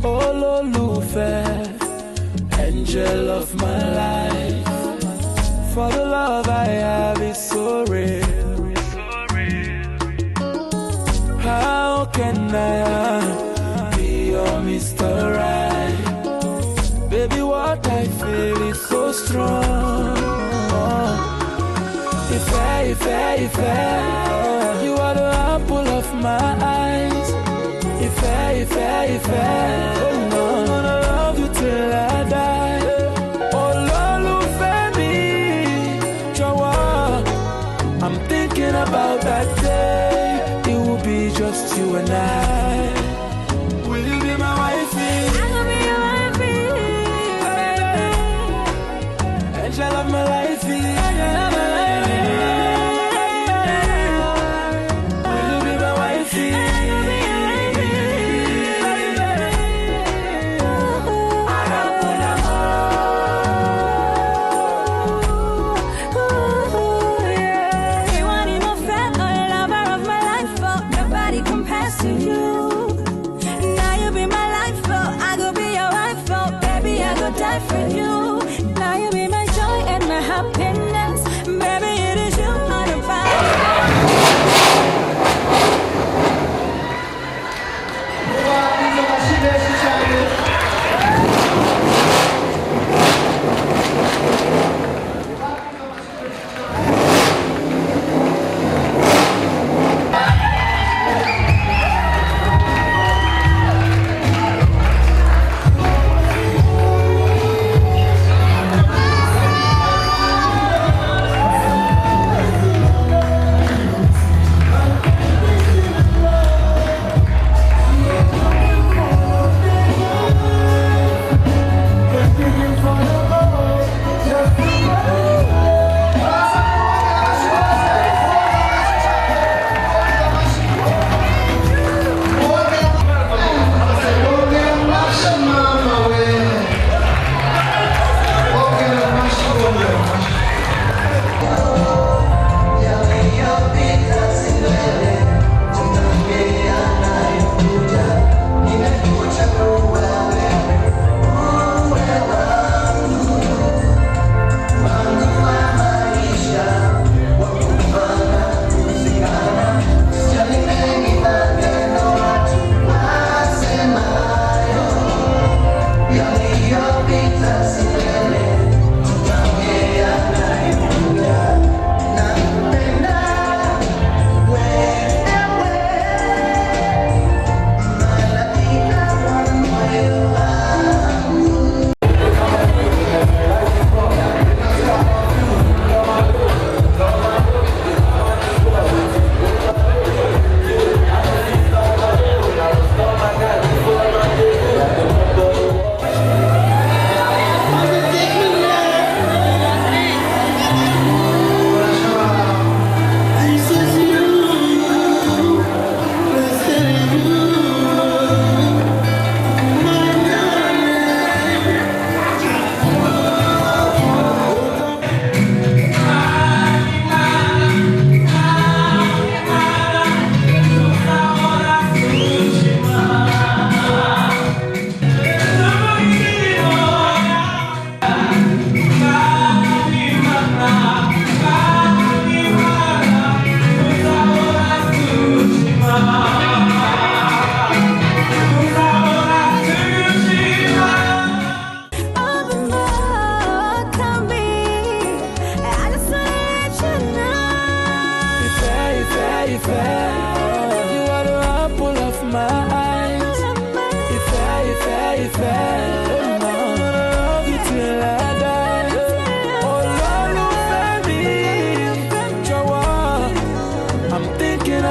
Ololufe, angel of my life. For the love I have is so real. How can I be your Mr. Right? Baby, what I feel is so strong. If you are the apple of my eyes. If oh no, I'm gonna love you till I die. Oh, Ololufemi, Jawa, I'm thinking about that day. It will be just you and I. Will you be my wifey? I'm gonna be your wifey. Angel of my life.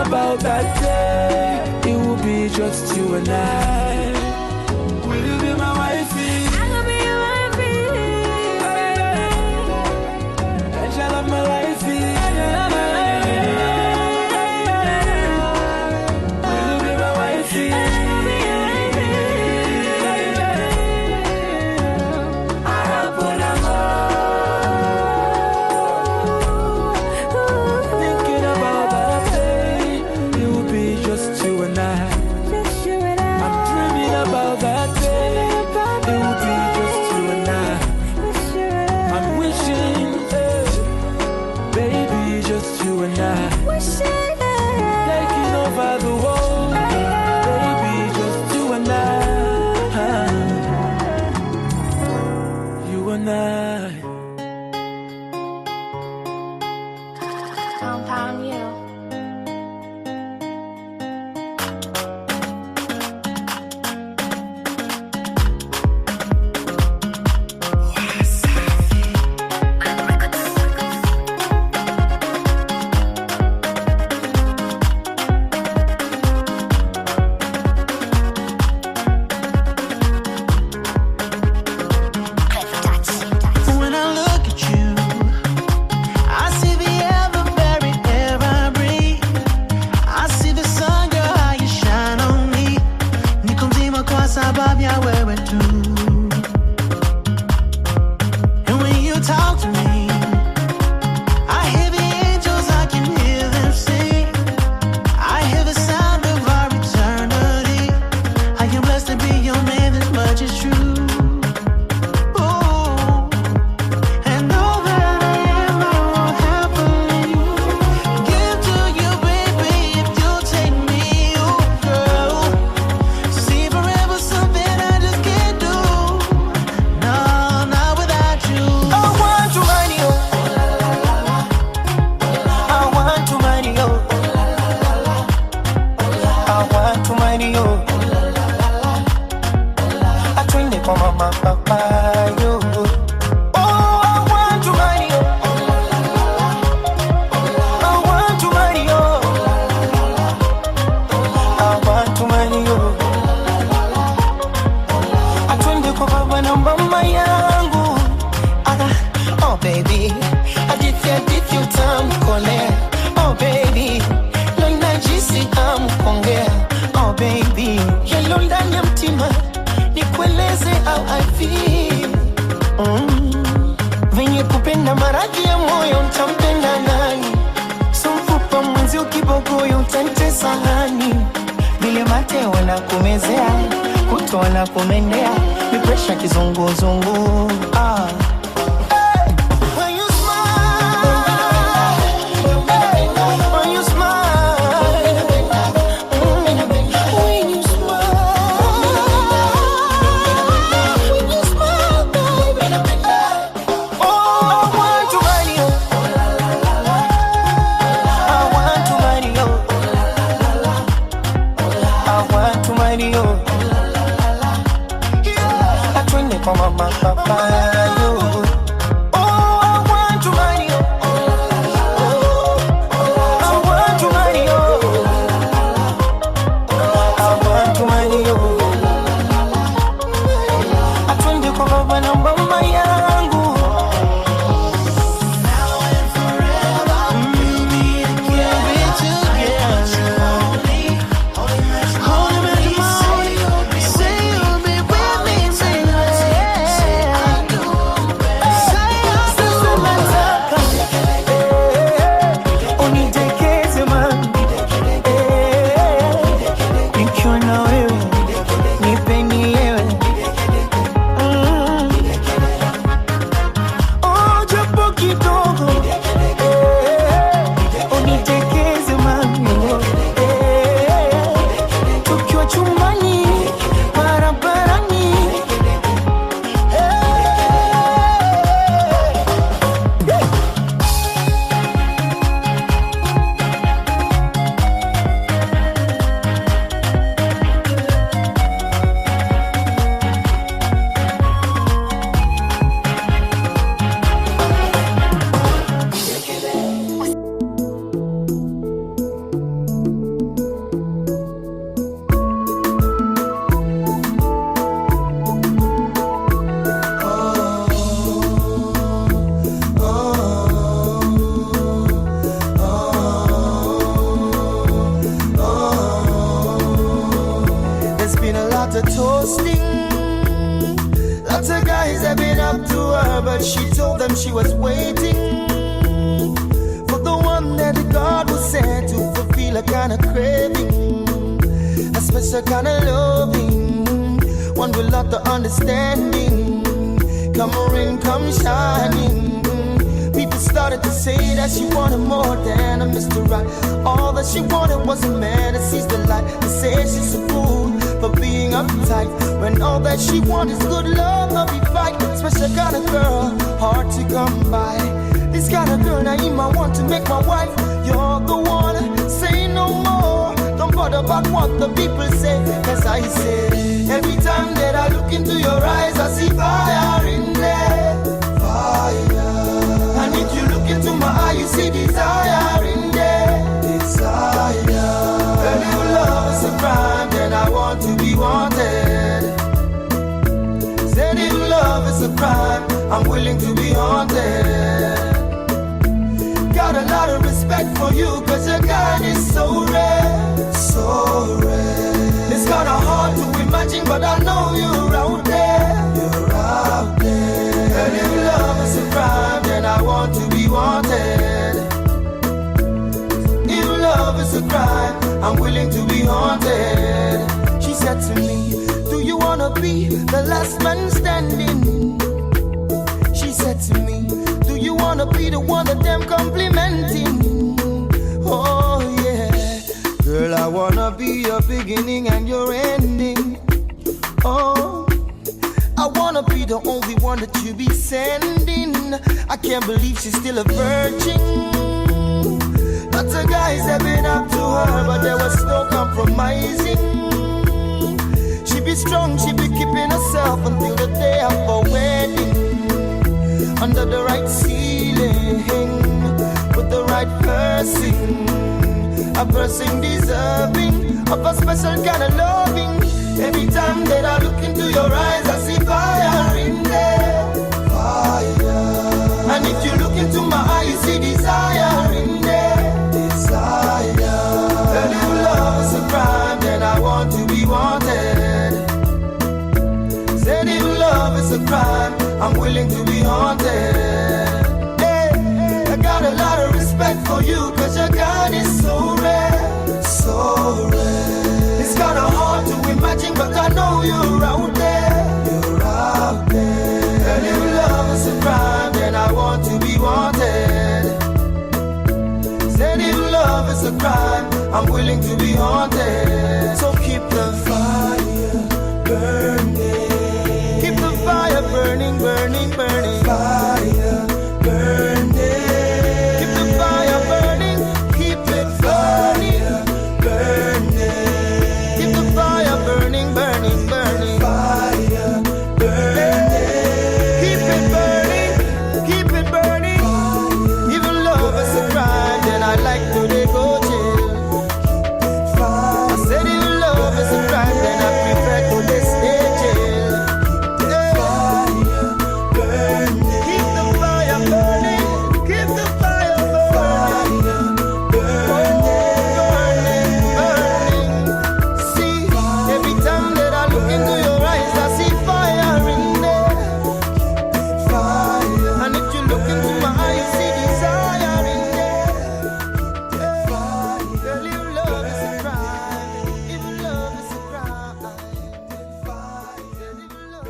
About that day, it will be just you and I. Will you be my wifey? I'm gonna be your wifey. Angel of my life. Will you be my wifey? Thinking about that day, it will be just you and I. I'm dreaming about that day. kwa mama papa yo. Oh, I want to marry you. I want to marry you. I want to marry you. Atwende kwa baba na mama yangu. Oh baby, I did you time kone. Oh baby, lona jisi amkongea. Oh baby, yellow ndani ya mtima nikueleze how I feel. Venye kupenda maradhi ya moyo utampenda nani? Sumfupa mwenzi ukibogoyo utantesa hani? Vile mate wanakumezea, kuto wanakumendea, ni presha kizunguzungu. Mama, papa, yo. Oh, I want to marry you. I want to marry you. I want to marry you. Atwende kwa baba na mama yangu. Now and forever, we'll be together. Hold me tomorrow. Say you'll be with me tonight. She told them she was waiting for the one that God was sent to fulfill a kind of craving, a special kind of loving, one with lot of understanding. Come rain, come shining. People started to say that she wanted more than a Mr. Right. All that she wanted was a man that sees the light. They say she's a fool for being uptight, when all that she wants is good love, not be fight. Special kind of girl, hard to come by. This kind of girl, I want to make my wife. You're the one, say no more. Don't bother about what the people say, cause I say, every time that I look into your eyes, I see fire in there. Fire. And if you look into my eye, you see desire in there. Desire. Girl, if love is a crime, then I want to be wanted. Said if love is a crime, I'm willing to be haunted. Got a lot of respect for you, cause your kind is so rare. So rare. It's kinda hard to imagine, but I know you're out there. You're out there. And if love is a crime, then I want to be wanted. If love is a crime, I'm willing to be haunted. She said to me, do you wanna be the last man standing? She said to me, do you wanna be the one that them complimenting? Oh yeah. Girl, I wanna be your beginning and your ending. Oh, I wanna be the only one that you be sending. I can't believe she's still a virgin. Lots of guys have been up to her, but there was no compromising. She be strong, she be keeping herself until the a person deserving of a special kind of loving. Every time that I look into your eyes, I see fire in there, fire. And if you look into my eyes, you see desire in there, desire. Girl, if love is a crime, then I want to be wanted. Said if love is a crime, I'm willing to be haunted. Hey, I got a lot of respect for you, cause your God is so rare, so rare. It's kinda hard to imagine, but I know you're out there, you're out there. And if love is a crime, then I want to be wanted. Said if love is a crime, I'm willing to be haunted. So keep the fire burning. Keep the fire burning, burning, burning. Fire burning. Keep the fire burning. Keep it burning, burning. Keep the fire burning, burning, burning. Fire burning. Keep it burning, keep it burning. Even love is a crime, then I like to go jail. I said even love is a crime, then I prefer to stay jail. Keep the fire burning, keep the fire burning, burning, burning. See, every time that I look into your eyes, I see fire in there, fire. And if you look into my eyes, you see desire in there. Girl, if love is a crime, if love is a crime, fire. If love.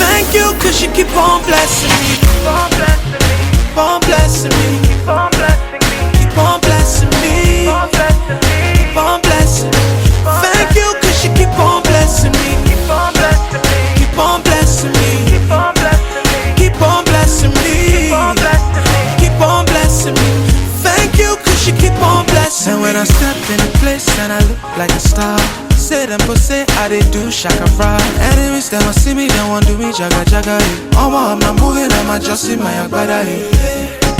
Thank you, cause you keep on blessing me. Keep on blessing me. Keep on blessing me. Keep on blessing me. Keep on blessing me. Keep on blessing me. Thank you, cause you keep on blessing me. Keep on blessing me. Keep on blessing me. Keep on blessing me. Keep on blessing me. Keep on blessing me. Thank you, cause you keep on blessing me. And when I step in the place and I look like a star, say them but say I they do shaka ride. Enemies them a see me, they want do me jaga jaga. Oh, I'm not moving, I'm adjusting my agbada.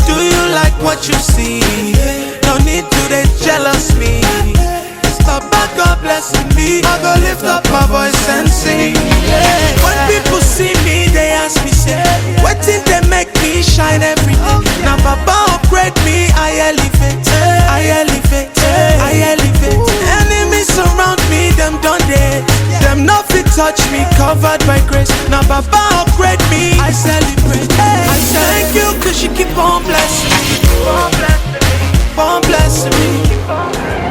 Do you like what you see? No need to they jealous me. Stop back, God blessing me. I go lift up my voice and sing. When people see me, they ask me, say, what did they make me shine every day? Now Baba upgrade me, I elevate, I elevate, I elevate. Enemies surround me, them done dead. Them nothing touch me, covered by grace. Now Baba upgrade me, I celebrate. I thank you, cause you keep on blessing me. Keep on blessing me. Keep on blessing me.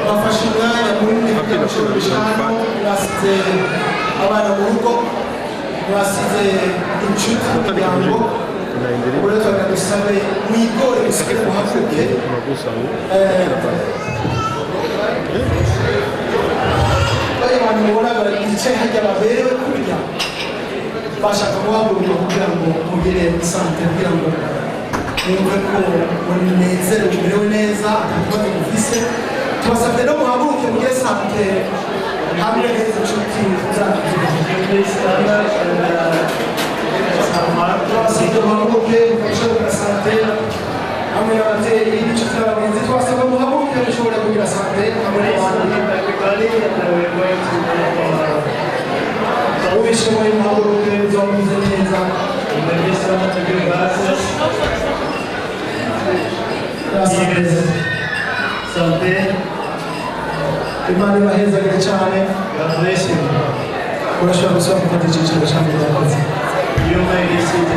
bafashe umwanya munini kugira ngo bashobore basize abana mu rugo basize inshuti n'umuryango ubu rero tugadusabe mwigore musike muhaguruke bari abantu mubona bicaye harya baberewe kurya bashaka guhaguruka kugira ngo mugire sante kugira ngo mwumve ko munezerewe mumerewe neza atakibazo mufise tubasabye no muhaguruke mugire sante hamwe neza inshuti zacu tubasabye muhaguruke mukashobora kugira sante hamwe n'ababyeyi n'inshuti n'abagenzi tubasabye muhaguruke mushobora kugira sante hamwe n'abandi ubishoboye muhaguruke uzamuze neza sante imana ibahezagire cyane urashobora gusaba gufata icyiciro cyane murakoze iyo mwari isite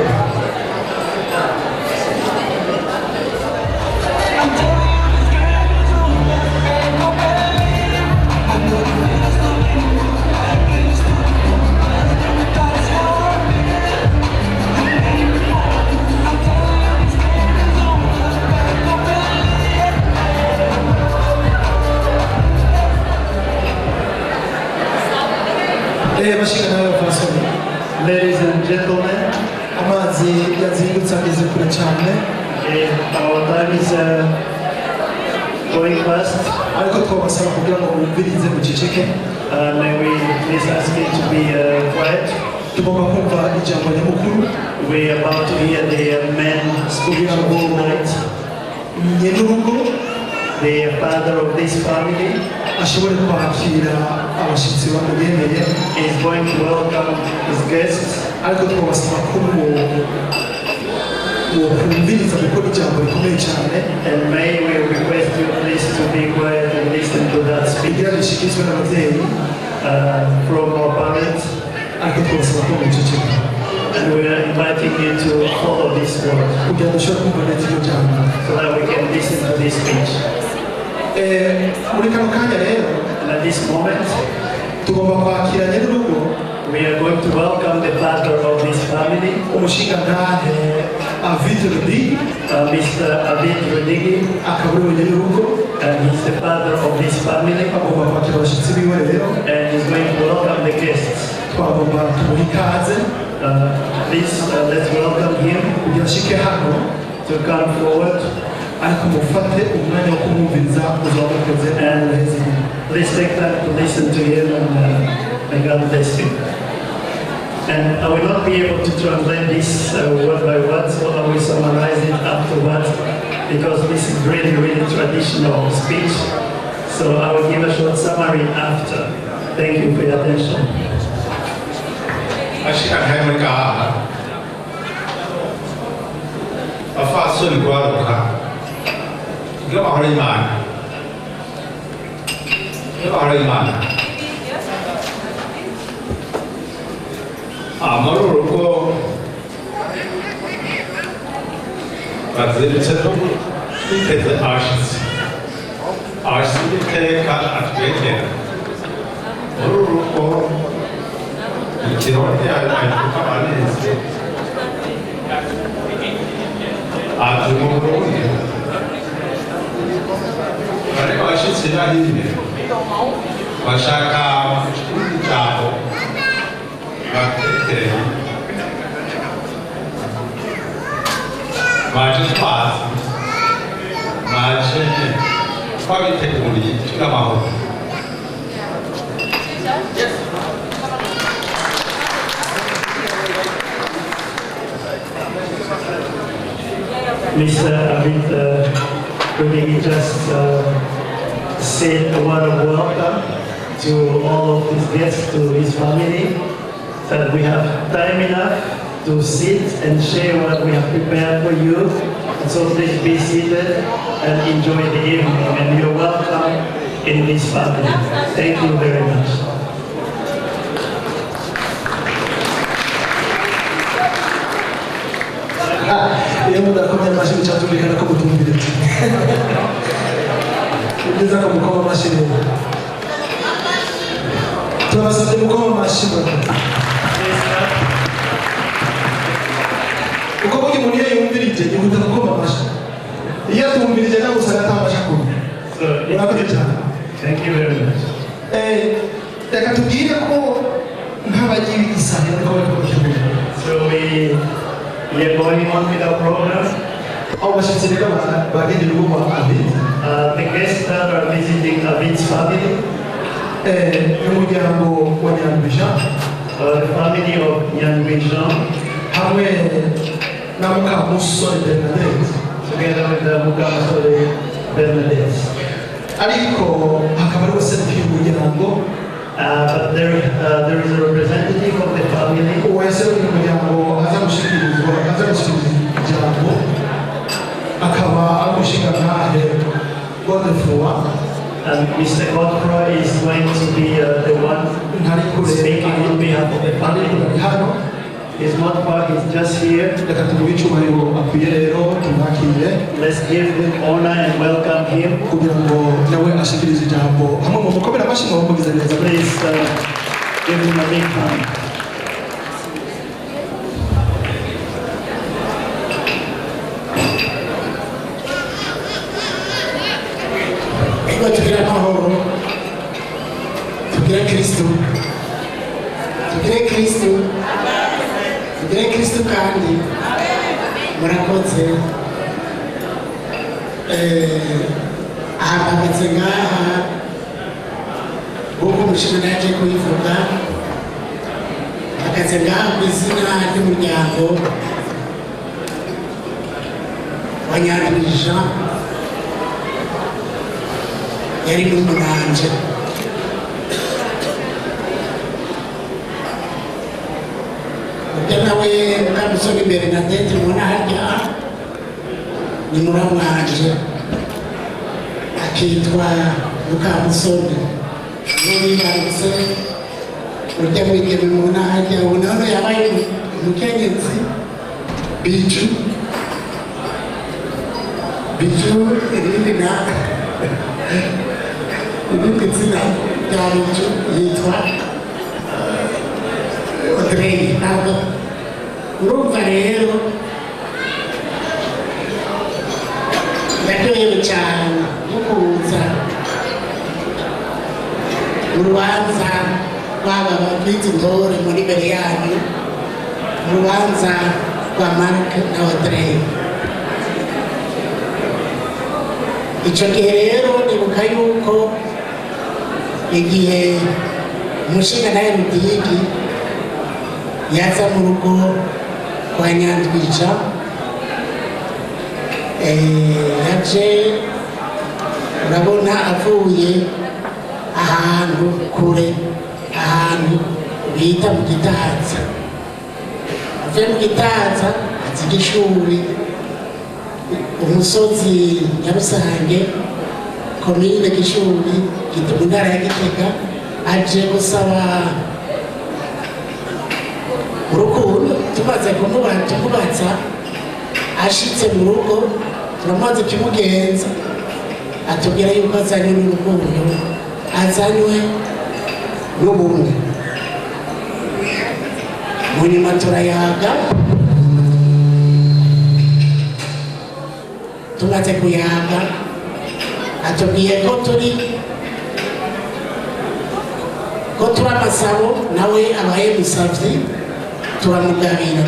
Ladies and gentlemen, amazi yazindutse ageze kure cyane our time is going fast. ariko twabasaba kugira ngo bumvirize mu giceke May we please ask you to be quiet. tugomba kumva ijambo nyamukuru We are about to hear the man speak tonight. nyenurugo The father of this family ashobore kwakira abashyitsi bamugeneye is going to welcome his guests. ariko twabasaba ko kumviriza gukora ijambo rikomeye cyane And may we request you please to be quiet and listen to that speech kugira rishyikirizwe n'ababyeyi from our parents. ariko twabasaba ko muceceka And we are inviting you to follow this word kugira ngo dushobore kumva neza iryo jambo so that we can listen to this speech. muri kano kanya rero And at this moment, tugomba kwakira nyenurugo we are going to welcome the father of this family, umushingantahe Avite Rodigi Mr. Abid Rodigi, akaba ari we nyenurugo and he's the father of this family, agomba kwakira abashyitsi biwe rero and he's going to welcome the guests. twagomba tumuha ikaze Please, let's welcome him kugira ashike hano to come forward, ariko mufate umwanya wo kumwumviriza uzaba mukoze neza please take time to listen to him, and may God bless you. And I will not be able to translate this word by word, so I will summarize it afterwards, because this is really, really traditional speech. So I will give a short summary after. Thank you for your attention. Ashika Hamika Afasun Guaruka Gavariman Amaruko Bazilitano the ashes take at Betia Maruko Ikirote alikuwa atumuruni bari bashitse bahimye bashaka cyabo bakete baje twazi baje twabiteguriye n'amahoro. Mr. Abid Rodigi just said a word of welcome to all of his guests, to his family, that we have time enough to sit and share what we have prepared for you. And so please be seated and enjoy the evening, and you're welcome in this family. Thank you very much. iyo mudakomeye amashyi bicatumvikana ko mutumviriza ugeze akamukoma amashyi rero turabasabye mukoma amashyi uko burya umuntu iyo yumvirije yihuta gukoma amashyi iyo atumvirije nawe usanga atabasha kumva urakoze cyane. Thank you very much. Reka tubwire ko nk'abagiye igisanga ariko bari kubategura. So we are going on with our program. Abo bashyitsi rero bagendera urugo rwa Abid. The guests that are visiting Abid's family. N'umuryango wa Nyandwisha. The family of Nyandwisha. Hamwe na Mukamusore Bernadette. Together with the Mukamusore Bernadette. Ariko hakaba ariwe serukiye umuryango. But there is a representative of the family. Uwo yaserukiye umuryango aza gushyikirizwa ijambo. Akaba ari umushingantahe Godefroid. And Mr. Godefroid is going to be the one speaking on behalf of the family. He's not far, he's just here. Let's give him honor and welcome him. Please give him a big hand. Kristo kandi murakoze ahagaze ngaha kuko umushinga yaje kuyivuga ahagaze ngaha ku izina ry'umuryango wa Nyandwisha yari n'umuranje nawe Mukamusore Bernadette mubona harya ni muramwanje akitwa Mukamusore n'uwibarutse urya mwigeme mubona harya ubu nawe yabaye umukenyezi Biju irindi zina rya Biju yitwa Audrey. Urumva rero ndaryohewe cyane no kuza mu rubanza rw'aba bafite intore muri mbere yanyu, mu rubanza rwa Marc na Audrey. Icyo gihe rero nibuka yuko igihe umushinga nawe Mudigi yaza mu rugo kwa Nyandwisha yaje urabona avuye ahantu kure, ahantu bita mu Gitaza. Avuye mu Gitaza azi Gishuri, umusozi Nyarusange, komine Gishuri, mu ntara ya Gitega, aje gusaba urukundo. Tumaze kumubaza ashitse mu rugo turamaze kimugenza atubwira yuko azanywe n'urukundo, azanywe n'ubumwe. Mu nyuma turayaga, tumaze kuyaga atubwiye ko turi amasabo, nawe abaye musavyi turamugabira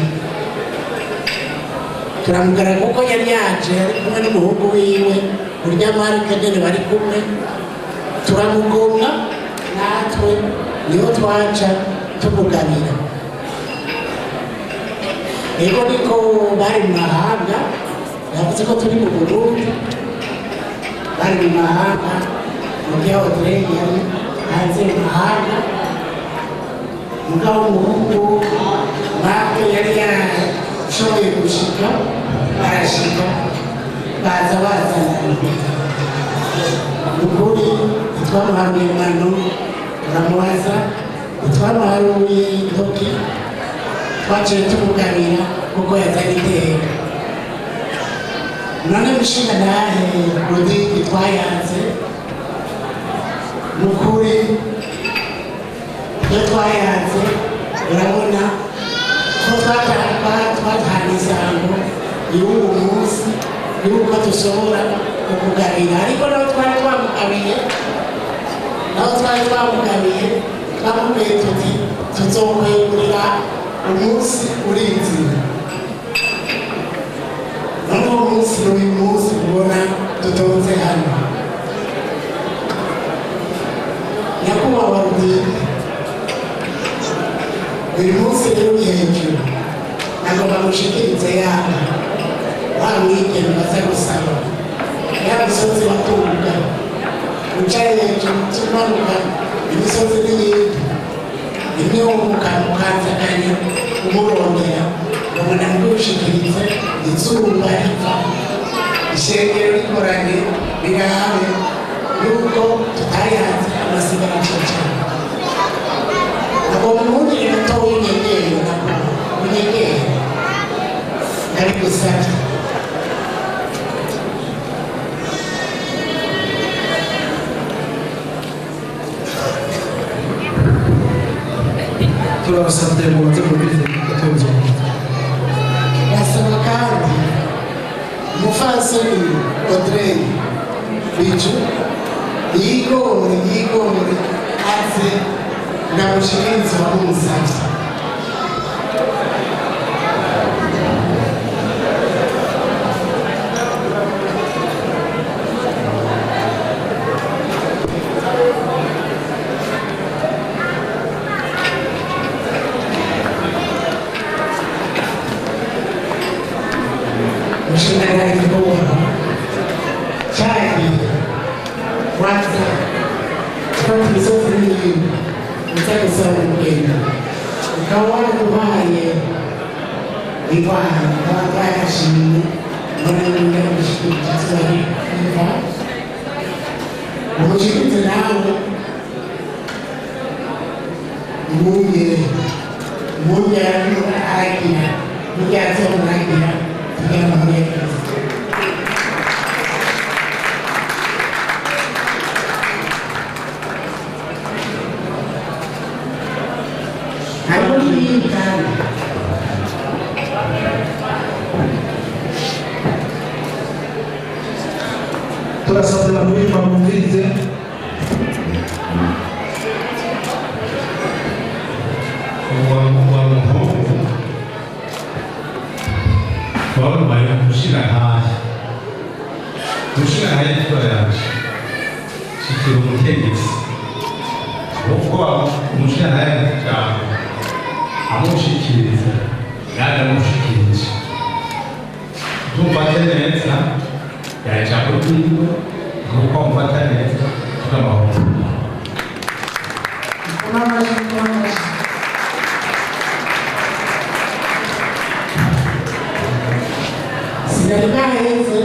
kuko yari yaje ari kumwe n'umuhungu wiwe urya Marc nyene bari kumwe, turamugomwa natwe niho twaca tumugabira. Ego niko bari mu mahanga, yavuze ko turi mu Burundi, bari mu mahanga murya Audrey yari hanze mu mahanga, mugabo umuhungu Marc yari yarashoboye gushika, arashika baza bazana ukuri. Ntitwamuharuye mano uramubaza, ntitwamuharuye intoki, twaciye tumugabira kuko yazanye iteka. None mushinga nahe Mudigi twayanze mukuri iyo twayanze urabona ko twatahana isango y'uwo munsi y'uko dushobora kukugabira ariko naho twari twamugabiye twamubwiye tuti tuzokwegurira umunsi urinzira none uwo munsi n'uyu munsi ubona dutonze hano nyakubahwa rudini uyu munsi rero uri hejuru nagomba gushikiriza yaba wa mwigeme baza gusaba ya misozi batunga uca hejuru tumanuka imisozi n'iyindi imwe mukanzaganya umurondera ubona ngushikirize izuba riva ishengero rikoranye birahabe yuko tutayanze amasigara cyane agomba umwungere muto w'inyegere nabwo unyegere ndabigusabye turabasabye ngo baze kubwiriza gatoza basaba kandi umufasoni Audrey bicu yigore aze ndamushikiriza wamusabye turasabye abantu bamubwirize babaye umushingantahe imfura yaje shikira umutegetsi kuko umushingantahe ijambo amushikiriza kandi amushikirije tumfate neza yajambo ryiwe kuko mfata neza tukamahoro sinaribaheze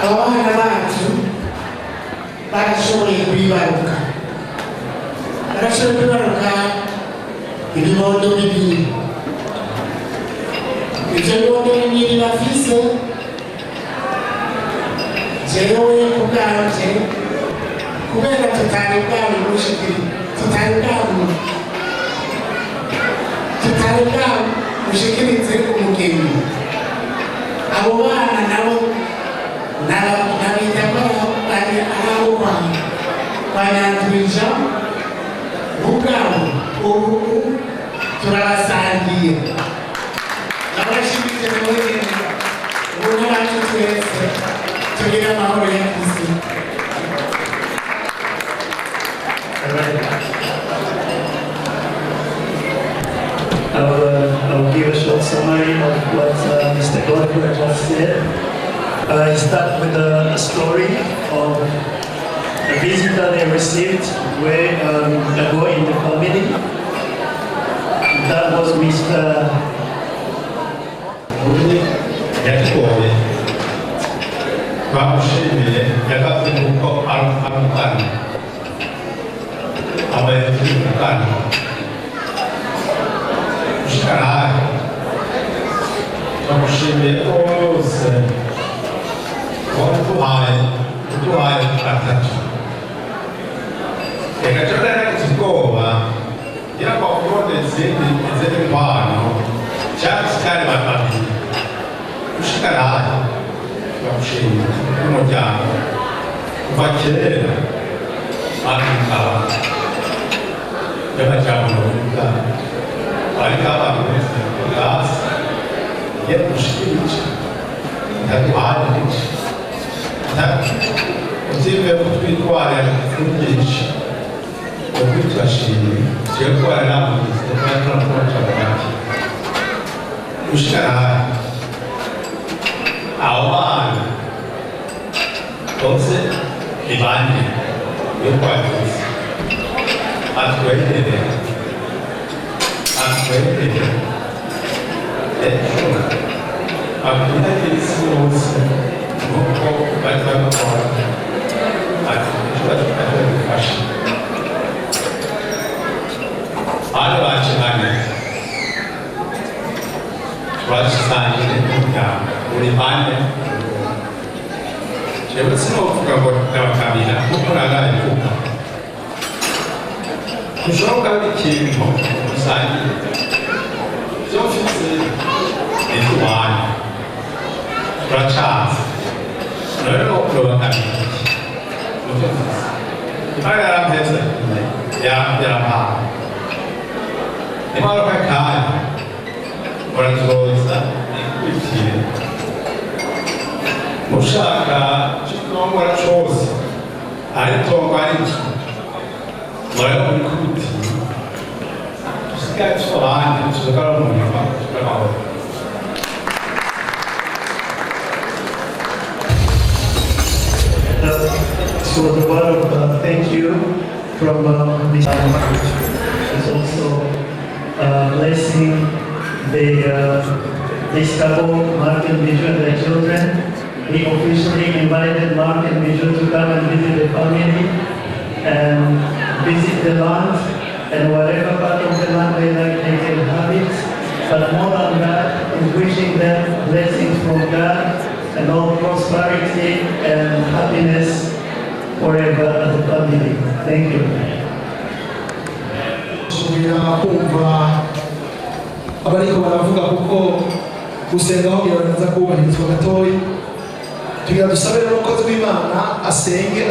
ababana bacu barashoboye kwibaruka ibibondo bibiri ivyo bibondo bibiri bafise jewe kubwanje kubera tutari bwawe mushikirize umugeni abo bana nabo nabita aho kwa Nyanzwija ubwabo ubu turabasangiye abashimije n'abageni ubu n'abacu twese tugira amahoro ya Kristo. I'll give a short summary of what Mr. Godfrey just said. I start with a story of a visitor they received way ago in the family. That was Mr. yatugoye bamushimiye yagavuze uko arukana abaye kurukana ushikaraye bamushimiye bose uduhaye atatu reka cyo rero ubwoba ngira ngo uronde izindi mpano cyangwa cyane babiri ushikara bamushimira n'umuryango kuva kera akaba y'amajyambere y'ubuvuga ariko abantu bose hasi iyo dushimije ntaduhaye byinshi uzive kutwitwara byinshi ubu turashimye tugiye gutwara n'abamugizi tukaba turakora cyane ushikara abo bana bose ni bande yo kwagiza atwegere abwira isi yose nuko bari bakora ati ejo bafashe hano bacimane twasangire n'umuryango buri bande jewe sinovuga ngo ndabakabira kuko nagaye kuko ushobora kuba ikintu rusange byo mfite izubanyi turacaza rero urabakabira mubyo mfite imana yarampeze yarampawe imana kakanya urazoza ikurikire ushaka ikirongora cyose ari itongo ari iki murabona muri kuti dusigaye tusobanye tuzokora mu nyuma tukamahoro So the word of thank you from this marriage is also blessing this couple, Mark and Bijou, and their children. We officially invited Mark and Bijou to come and visit the family and visit the land, and whatever part of the land they like, they can have it. But more than that, is wishing them blessings from God and all prosperity and happiness forever as a family. Thank you. kumva abariko baravuga kuko gusenga aho birabanza kubahirizwa gatoyi tugira dusabe n'umukozi w'Imana asenge